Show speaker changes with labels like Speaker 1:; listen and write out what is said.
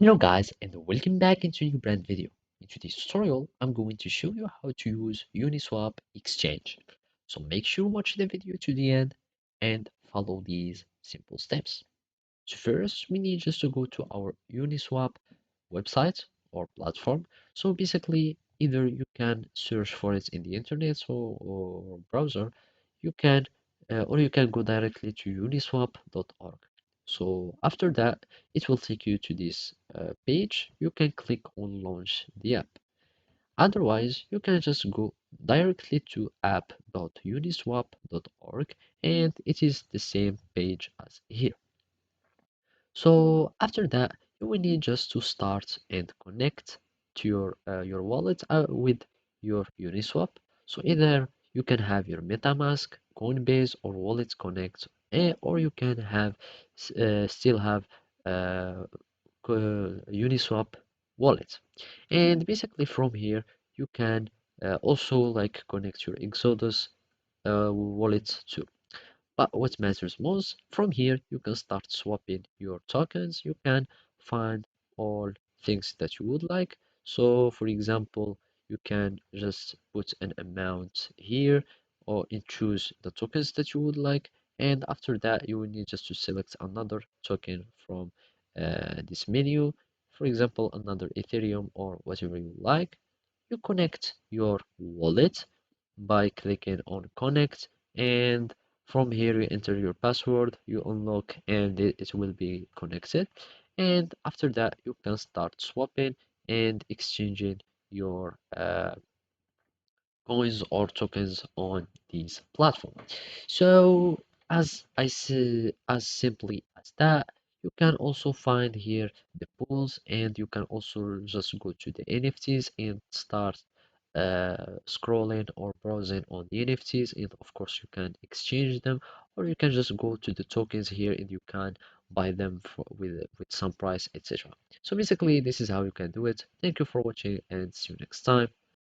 Speaker 1: Hello guys and welcome back into a new brand video. In today's tutorial, I'm going to show you how to use Uniswap exchange. So make sure watch the video to the end and follow these simple steps. So first, we need just to go to our Uniswap website or platform. So basically, either you can search for it in the internet or browser, you can or you can go directly to uniswap.org. So after that, it will take you to this page. You can click on launch the app. Otherwise, you can just go directly to app.uniswap.org and it is the same page as here. So after that, you will need just to start and connect to your wallet with your Uniswap. So either you can have your MetaMask, Coinbase, or Wallet Connect, or you can have still have uh, Uniswap wallet. And basically from here, you can also like connect your Exodus wallet too. But what matters most, from here you can start swapping your tokens. You can find all things that you would like. So for example, you can just put an amount here or choose the tokens that you would like. And after that, you will need just to select another token from this menu. For example, another Ethereum or whatever you like. You connect your wallet by clicking on connect, and from here you enter your password, you unlock, and it will be connected. And after that you can start swapping and exchanging your coins or tokens on these platforms. So as simply as that, you can also find here the pools, and you can also just go to the NFTs and start scrolling or browsing on the NFTs, and of course you can exchange them, or you can just go to the tokens here and you can buy them with some price, etc. So basically this is how you can do it. Thank you for watching and see you next time.